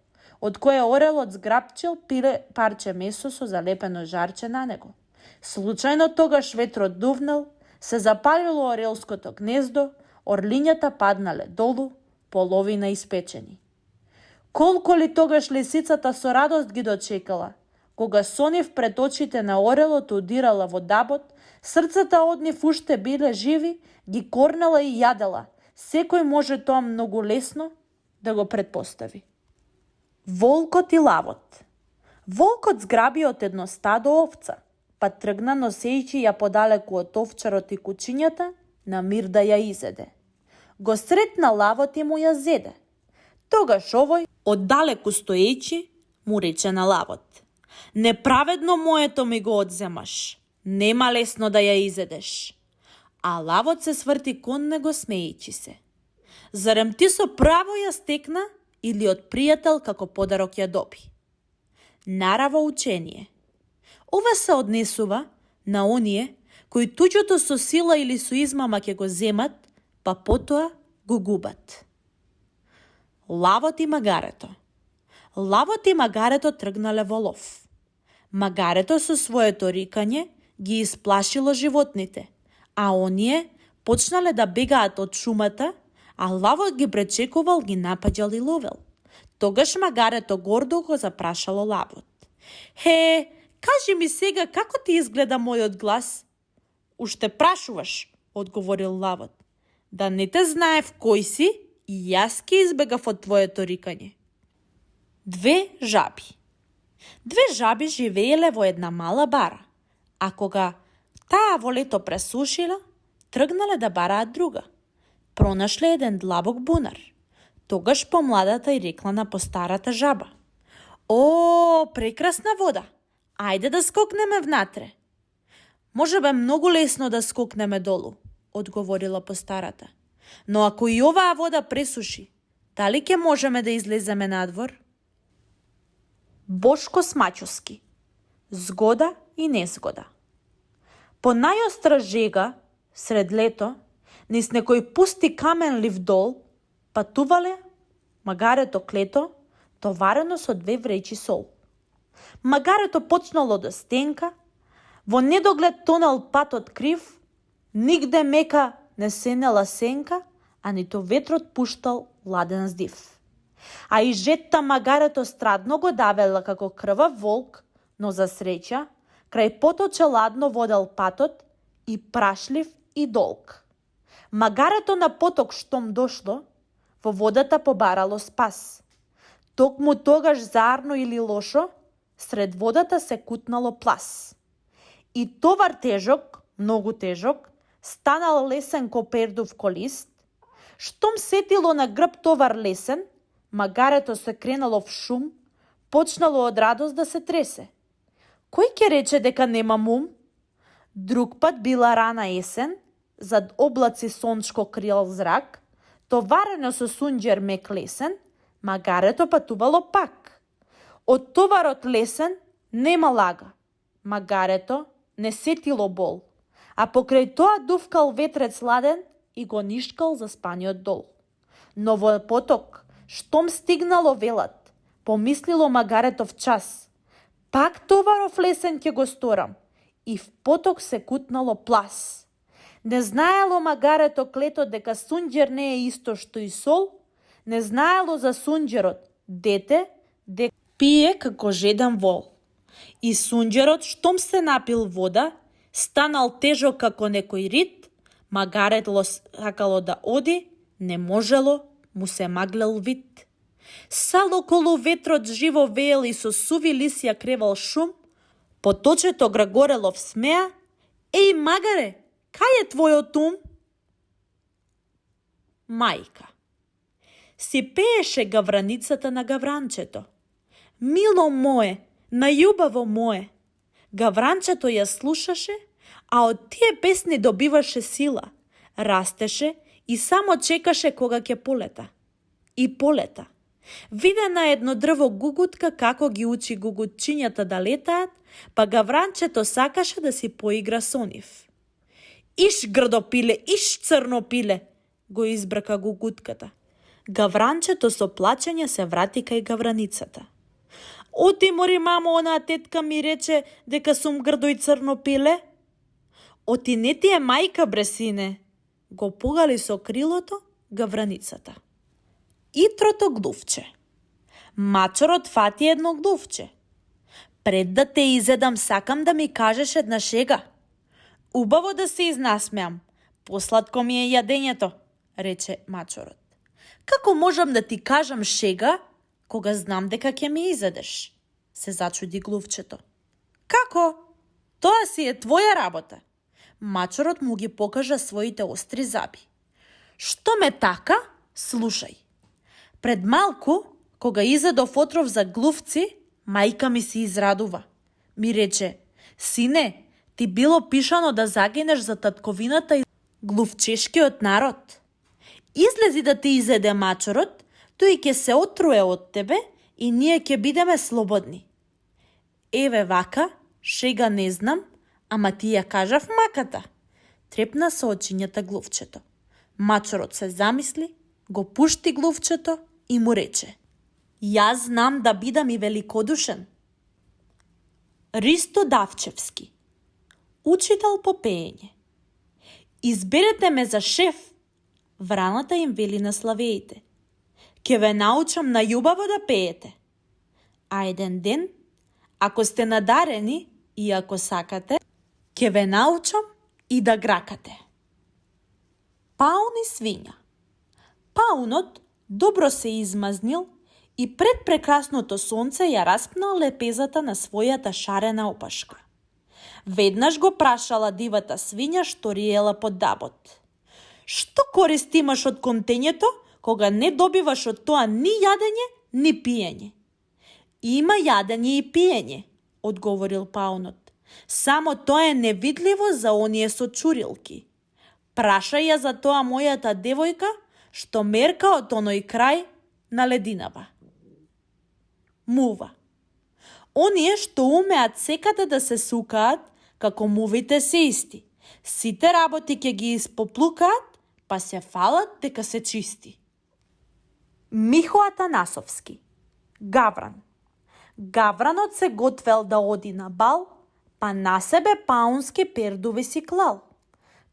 A: од кое орелот зграпчил пиле парче месо со залепено жарче на него. Случајно тогаш ветрот дувнал, се запалило орелското гнездо, орлињата паднале долу, половина испечени. Колку ли тогаш лисицата со радост ги дочекала, кога со нив пред очите на орелот удирала во дабот, срцата од нив уште биле живи, ги корнела и јадела. Секој може тоа многу лесно да го предпостави. Волкот и лавот. Волкот зграби од едно стадо овца, па тргна носејќи ја подалеку од овчарот и кучињата, на мир да ја изеде. Го сретна лавот и му ја зеде. Тогаш овој, оддалеку стоејќи, му рече на лавот: неправедно моето ми го одземаш, нема лесно да ја изедеш. А лавот се сврти кон него смејќи се. Зарем ти со право ја стекна или од пријател како подарок ја доби? Нараво учение. Ова се однесува на оние кои туѓото со сила или со измама ќе го земат, па потоа го губат. Лавот и магарето. Лавот и магарето тргнале во лов. Магарето со своето рикање ги исплашило животните, а оние почнале да бегаат од шумата, а лавот ги пречекувал, ги напаѓал и ловел. Тогаш магарето гордо го запрашало лавот: кажи ми сега како ти изгледа мојот глас? Уште прашуваш, одговорил лавот. Да не те знаев кој си, и јас ке избегав од твоето рикање. Две жаби. Две жаби живееле во една мала бара, а кога таа во лето пресушила, тргнале да бараат друга. Пронашле еден длабок бунар. Тогаш помладата и рекла на постарата жаба: "О, прекрасна вода! Ајде да скокнеме внатре." "Може бе многу лесно да скокнеме долу," одговорила постарата. "Но ако и оваа вода пресуши, дали ќе можеме да излеземе надвор?" Бошко Смаќуски. Згода и незгода. По најостра жега, сред лето, низ некој пусти каменлив дол, патувале магарето Клето, товарено со 2 вреќи сол. Магарето почнало да стенка, во недоглед тонал патот крив, нигде мека не сенела сенка, а ниту ветрот пуштал ладен здив. А и жетта магарето страдно го давела како крвав волк, но за среќа, крај поточе ладно водел патот и прашлив и долг. Магарето на поток штом дошло, во водата побарало спас. Токму тогаш заарно или лошо, сред водата се кутнало плас. И товар тежок, многу тежок, станал лесен ко пердув колист. Штом сетило на грб товар лесен, магарето се кренало в шум, почнало од радост да се тресе. Кој ќе рече дека немам ум? Друг пат била рана есен, зад облаци сончко крил зрак, товарено со сунџер мек лесен, магарето патувало пак. Од товарот лесен нема лага. Магарето не сетило бол, а покрај тоа дувкал ветрец ладен и го нишкал за спаниот дол. Но во поток, штом стигнало велат, помислило магарето в час: "Пак товаров лесен ќе го сторам", и в поток се кутнало плас. Не знаело магарето Клето дека сунџер не е исто што и сол, не знаело за сунџерот дете дека пие како жедан вол. И сунџерот штом се напил вода, станал тежок како некој рит, магарето сакало да оди, не можело, му се маглел вид. Сал околу ветрот живо веел и со суви лисја кревал шум, поточето Грагорелов смеа: "Еј, магаре, кај е твојот ум?" Мајка. Си пееше гавраницата на гавранчето: "Мило мое, најубаво мое." Гавранчето ја слушаше, а од тие песни добиваше сила, растеше и само чекаше кога ќе полета. И полета. Виде на едно дрво гугутка како ги учи гугутчињата да летаат, па гавранчето сакаше да си поигра со нив. "Иш грдопиле, иш црнопиле," го избрака гугутката. Гавранчето со плачење се врати кај гавраницата. "Оти мори, мамо, онаа тетка ми рече дека сум грдо и црно пиле." "Оти не ти е мајка, бре сине," го погали со крилото гавраницата. Итрото глувче. Мачорот фати едно глувче. "Пред да те изедам, сакам да ми кажеш една шега." "Убаво да се изнасмеам, посладко ми е јадењето," рече мачорот. "Како можам да ти кажам шега, кога знам дека ќе ми изедеш?" се зачуди глувчето. "Како? Тоа си е твоја работа." Мачорот му ги покажа своите остри заби. "Што ме така? Слушај. Пред малку, кога изедов отров за глувци, мајка ми се израдува. Ми рече: "Сине, ти било пишано да загинеш за татковината и глувчешкиот народ. Излези да ти изеде мачорот, тој ќе се отруе од тебе и ние ќе бидеме слободни." "Еве вака, шега не знам, ама ти ја кажав маката," трепна со очињата глувчето. Мачорот се замисли, го пушти глувчето и му рече: "Јас знам да бидам и великодушен." Ристо Давчевски. Учител по пеење. "Изберете ме за шеф," враната им вели на славеите. "Ке ве научам најубаво да пеете. А еден ден, ако сте надарени и ако сакате, ке ве научам и да гракате." Паун и свиња. Паунот добро се измазнил и пред прекрасното сонце ја распнал лепезата на својата шарена опашка. Веднаш го прашала дивата свиња што риела под дабот: Што корист имаш од контењето, кога не добиваш од тоа ни јадење, ни пиење? Има јадење и пиење, одговорил паунот. Само тоа е невидливо за оние со чурилки. Прашај ја за тоа мојата девојка, што мерка од оној крај на лединава. Мува. Оние што умеат секаде да се сукаат, како мувите се исти. Сите работи ќе ги испоплукаат, па се фалат дека се чисти. Михо Атанасовски. Гавран. Гавранот се готвел да оди на бал, па на себе паунски пердуви си клал.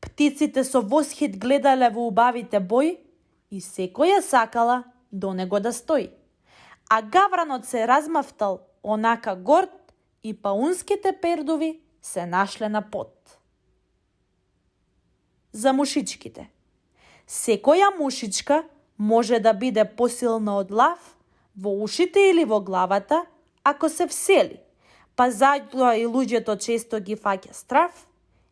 A: Птиците со восхит гледале во убавите бои и секоја сакала до него да стои. А гавранот се размавтал онака горд и паунските пердуви се нашле на пот. За мушичките. Секоја мушичка може да биде посилна од лав во ушите или во главата, ако се всели, па затоа и луѓето често ги фаќа страв,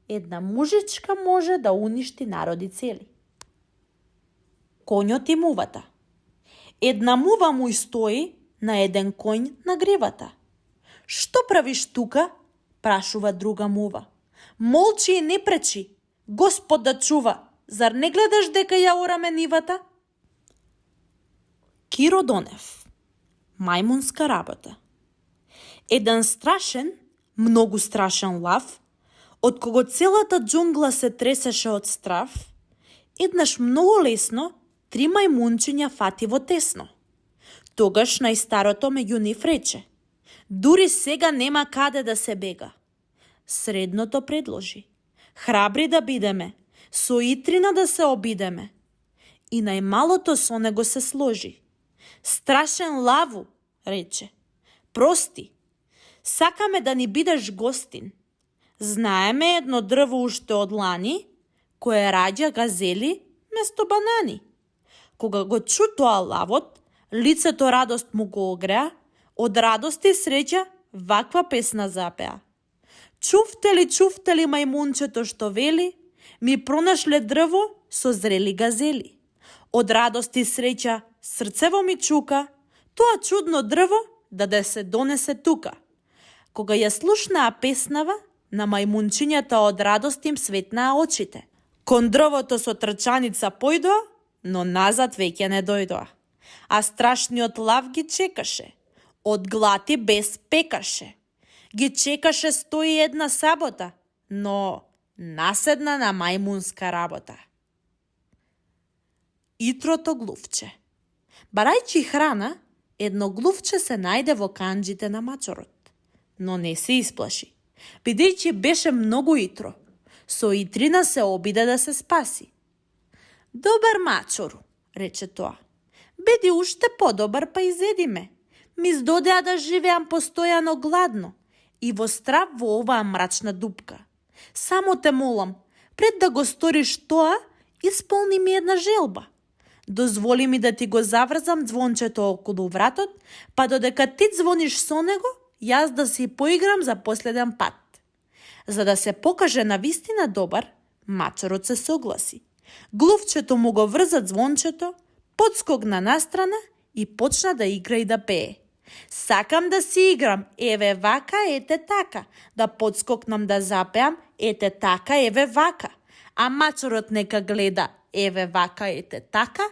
A: една мужичка може да уништи народи цели. Конјот и мувата. Една мува му стои на еден коњ на гривата. Што правиш тука? Прашува друга мува. Молчи и не пречи, Господ да чува, зар не гледаш дека ја ораме нивата? Киро Донев. Мајмунска работа. Еден страшен, многу страшен лав, од кого целата џунгла се тресеше од страв, еднаш многу лесно 3 мајмунчиња фати во тесно. Тогаш најстарото меѓу нив рече: дури сега нема каде да се бега. Средното предложи: храбри да бидеме, со итрина да се обидеме. И најмалото со него се сложи. Страшен лаву, рече, прости, сакаме да ни бидеш гостин. Знаеме едно дрво уште од лани, кое раѓа газели место банани. Кога го чу тоа лавот, лицето радост му го огреа, од радост и среќа ваква песна запеа. Чуфте ли мајмунчето што вели, ми пронашле дрво со зрели газели. Од радост и среќа срцево ми чука, тоа чудно дрво да се донесе тука. Кога ја слушнаа песнава, на мајмунчињата од радост им светнаа очите. Кон дрвото со трчаница појдоа, но назад веќе не дојдоа. А страшниот лав ги чекаше, од глати без пекаше. Ги чекаше 101 сабота, но наседна на мајмунска работа. Итрото глувче. Барајќи храна, едно глувче се најде во канџите на мачорот, но не се исплаши, бидејќи беше многу итро. Со итрина се обиде да се спаси. Добар мачору, рече тоа. Биди уште подобар, па изеди ме. Ми здодеа да живеам постојано гладно и во страв во оваа мрачна дупка. Само те молам, пред да го сториш тоа, исполни ми една желба. Дозволи ми да ти го заврзам звончето околу вратот, па додека ти звониш со него, јас да си поиграм за последен пат. За да се покаже на вистина добар, мачорот се согласи. Глувчето му го врза звончето, подскокна настрана и почна да игра и да пее. Сакам да си играм, еве вака, ете така, да подскокнам да запеам, ете така, еве вака. А мачорот нека гледа, еве вака, ете така,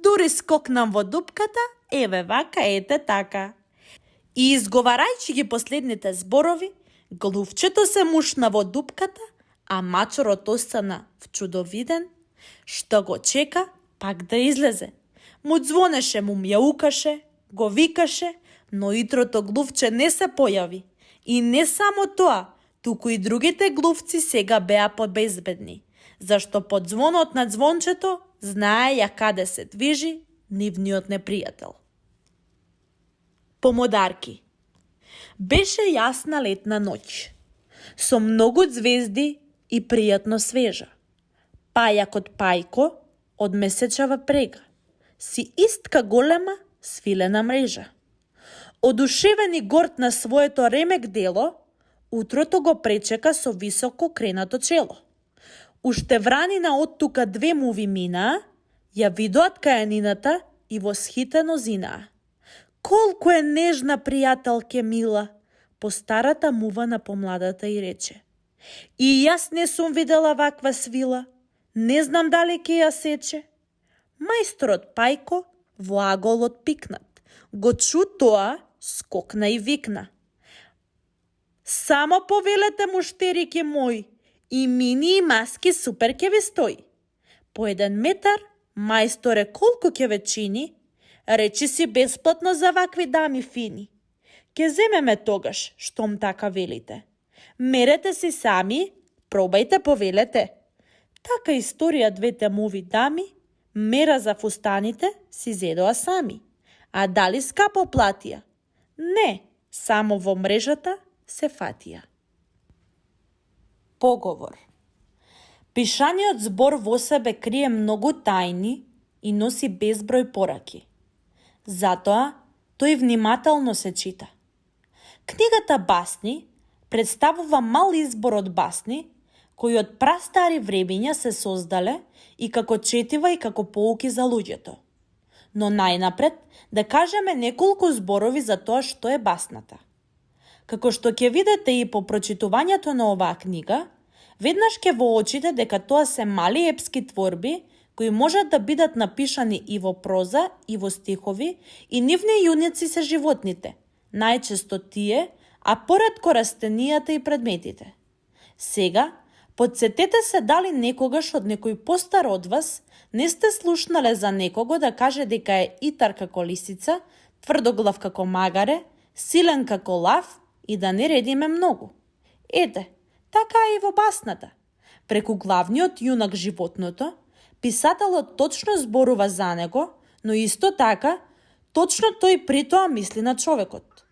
A: дури скокнам во дупката, еве вака, ете така. И изговарајќи ги последните зборови, глувчето се мушна во дупката, а мачорот остана вчудовиден, што го чека пак да излезе. Му звонеше, му мјаукаше, го викаше, но итрото глувче не се појави. И не само тоа, туку и другите глувци сега беа побезбедни, зашто под звонот на звончето знаеја каде се движи нивниот непријател. Помодарки. Беше јасна летна ноќ, со многу звезди и пријатно свежа. Пајакот Пајко од месечава прега, си истка голема свилена мрежа. Одушевен и горд на своето ремек дело, утрото го пречека со високо кренато чело. Уште вранина од тука 2 муви минаа, ја видоат кајанината и восхитено зинаа. Колку е нежна пријателке мила, по старата мува на помладата и рече. И јас не сум видела ваква свила, не знам дали ќе ја сече. Мајсторот Пајко во аголот пикнат, го чу тоа, скокна и викна. Само повелете муштерике мој, и мини и маски супер ке ви стои. По 1 метар, мајсторе колку ке ве чини, речи си бесплатно за вакви дами фини. Ке земеме тогаш, штом така велите. Мерете си сами, пробајте повелете. Така историја 2 муви дами, мера за фустаните си зедоа сами. А дали скапо платија? Не, само во мрежата се фатија. Поговор. Пишаниот збор во себе крие многу тајни и носи безброј пораки. Затоа, тој внимателно се чита. Книгата Басни представува мал избор од басни, кои од прастари времења се создале и како четива и како поуки за луѓето. Но најнапред да кажеме неколку зборови за тоа што е басната. Како што ќе видите и по прочитувањето на оваа книга, веднаш ќе воочите дека тоа се мали епски творби кои можат да бидат напишани и во проза, и во стихови, и нивни јуници се животните, најчесто тие, а поретко растенијата и предметите. Сега, подсетете се дали некогаш од некој постар од вас не сте слушнале за некого да каже дека е итар како лисица, тврдоглав како магаре, силен како лав и да не редиме многу. Ете, така е и во басната. Преку главниот јунак животното, писателот точно зборува за него, но исто така, точно тој при тоа мисли на човекот.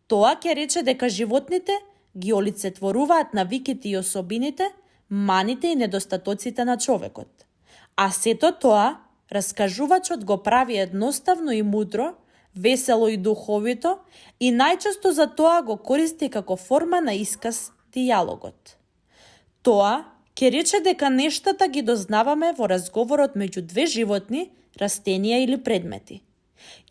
A: Тоа ќе рече дека животните ги олицетворуваат навиките и особините, маните и недостатоците на човекот. А сето тоа, раскажувачот го прави едноставно и мудро, весело и духовито, и најчесто за тоа го користи како форма на исказ дијалогот. Тоа ќе рече дека нештата ги дознаваме во разговорот меѓу 2 животни, растенија или предмети.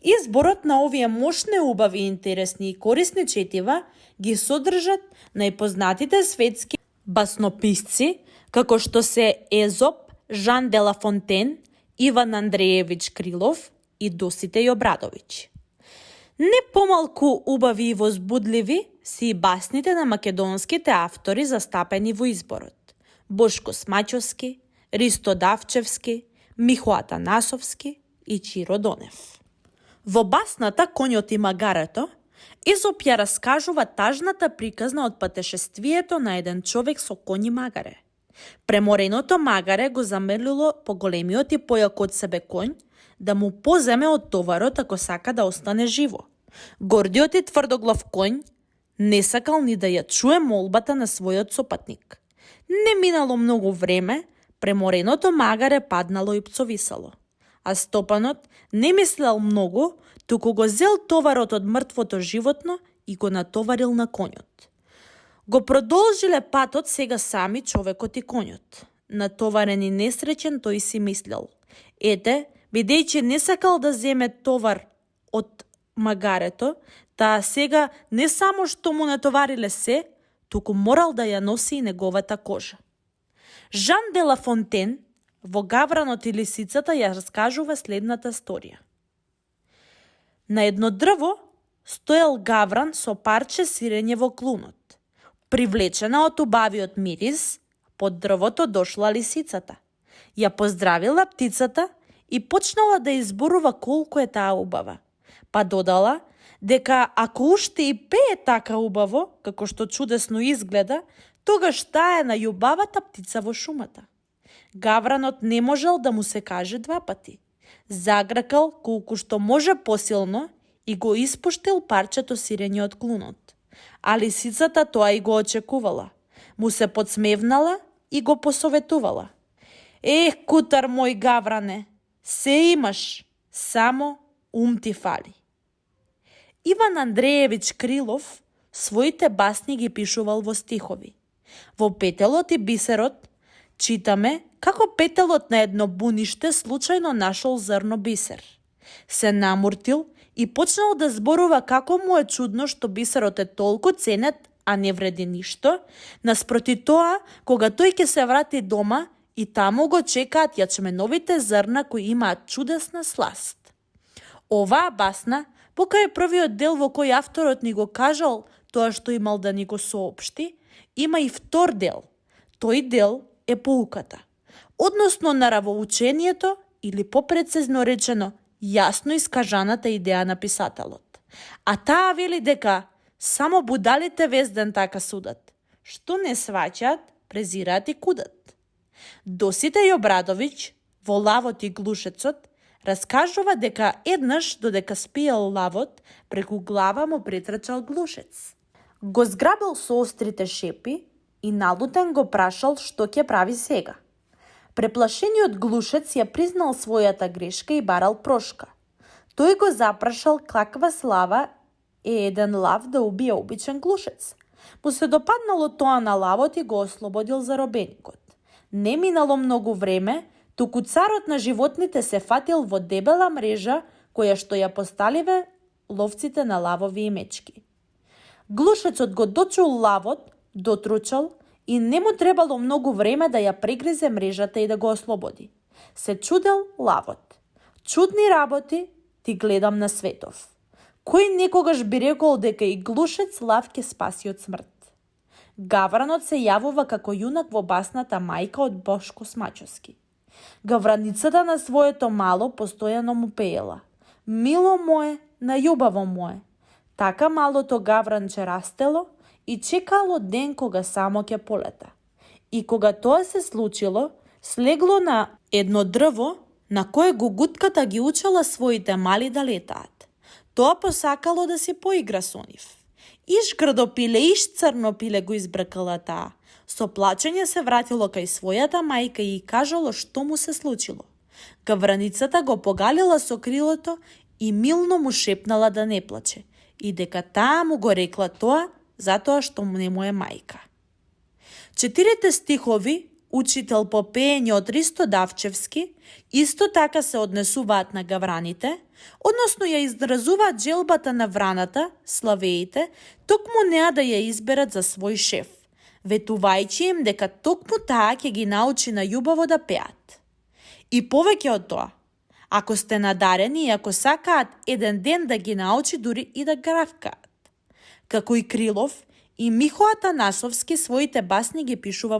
A: Изборот на овие мощни, убави, интересни и корисни четива ги содржат најпознатите светски баснописци, како што се Езоп, Жан де ла Фонтен, Иван Андреевиќ Крилов и Доситеј Обрадовиќ. Не помалку убави и возбудливи си и басните на македонските автори застапени во изборот. Бошко Смаќовски, Ристо Давчевски, Михо Атанасовски и Чиро Донев. Во басната Коњот и магарето, Езоп ја раскажува тажната приказна од патешествието на еден човек со коњ и магаре. Премореното магаре го замелило поголемиот и појак од себе коњ да му поземе од товарот ако сака да остане живо. Гордиот и тврдоглав коњ не сакал ни да ја чуе молбата на својот сопатник. Не минало многу време, премореното магаре паднало и пцовисало. А стопанот не мислел многу, туку го зел товарот од мртвото животно и го натоварил на коњот. Го продолжиле патот сега сами човекот и коњот. Натоварен и несреќен тој си мислел. Ете, бидејќи не сакал да земе товар од магарето, таа сега не само што му натовариле се, туку морал да ја носи и неговата кожа. Жан де ла Фонтен во Гавранот и лисицата ја раскажува следната сторија. На едно дрво стоел гавран со парче сирење во клунот. Привлечена од убавиот мирис, под дрвото дошла лисицата. Ја поздравила птицата и почнала да изборува колку е таа убава. Па додала дека ако уште и пее така убаво, како што чудесно изгледа, тогаш таа е најубавата птица во шумата. Гавранот не можел да му се каже 2 пати. Загракал колку што може посилно и го испуштил парчето сирење од клунот. А лисицата тоа и го очекувала. Му се подсмевнала и го посоветувала. Кутар мој гавране, се имаш, само ум ти фали. Иван Андреевиќ Крилов своите басни ги пишувал во стихови. Во Петелот и Бисерот Читаме како петелот на едно буниште случајно нашол зрно бисер. Се намуртил и почнал да зборува како му е чудно што бисерот е толку ценет, а не вреди ништо, наспроти тоа, кога тој ќе се врати дома и таму го чекаат јачменовите зрна кои имаат чудесна сласт. Оваа басна, покај првиот дел во кој авторот ни го кажал тоа што имал да ни го соопшти, има и втор дел. Тој дел е поуката, односно наравоучението или попрецизно речено, јасно искажаната идеја на писателот. А таа вели дека само будалите везден така судат. Што не сваќаат, презираат и кудат. Доситеј Обрадовиќ во Лавот и глушецот раскажува дека еднаш додека спиел лавот, преку глава му претрчал глушец. Го зграбил со острите шепи и налутен го прашал што ќе прави сега. Преплашениот глушец ја признал својата грешка и барал прошка. Тој го запрашал каква слава е еден лав да убие обичен глушец. Му се допаднало тоа на лавот и го ослободил заробеникот. Не минало многу време, туку царот на животните се фатил во дебела мрежа која што ја поставиве ловците на лавови и мечки. Глушецот го дочул лавот, дотручал и не му требало многу време да ја прегризе мрежата и да го ослободи. Се чудел лавот. Чудни работи ти гледам на светов. Кој некогаш би рекол дека и глушец лав ќе спаси од смрт? Гавранот се јавува како јунак во басната Мајка од Бошко Смачовски. Гавраницата на своето мало постојано му пеела: мило мое, најубаво мое. Така малото гавранче растело и чекало ден кога само ќе полета. И кога тоа се случило, слегло на едно дрво на кое гугутката ги учела своите мали да летаат. Тоа посакало да се поигра со нив. Иш грдопиле, иш црнопиле го избркала таа. Со плачење се вратило кај својата мајка и кажало што му се случило. Гавраницата го погалила со крилото и милно му шепнала да не плаче и дека таа му го рекла тоа затоа што не му е мајка. 4 стихови Учител по пеење од Ристо Давчевски исто така се однесуваат на гавраните, односно ја изразуваат желбата на враната, славеите, токму неа да ја изберат за свој шеф, ветувајќи им дека токму таа ќе ги научи на љубаво да пеат. И повеќе од тоа, ако сте надарени и ако сакаат еден ден да ги научи дури и да гравкаат. Како и Крилов, и Михо Атанасовски своите басни ги пишува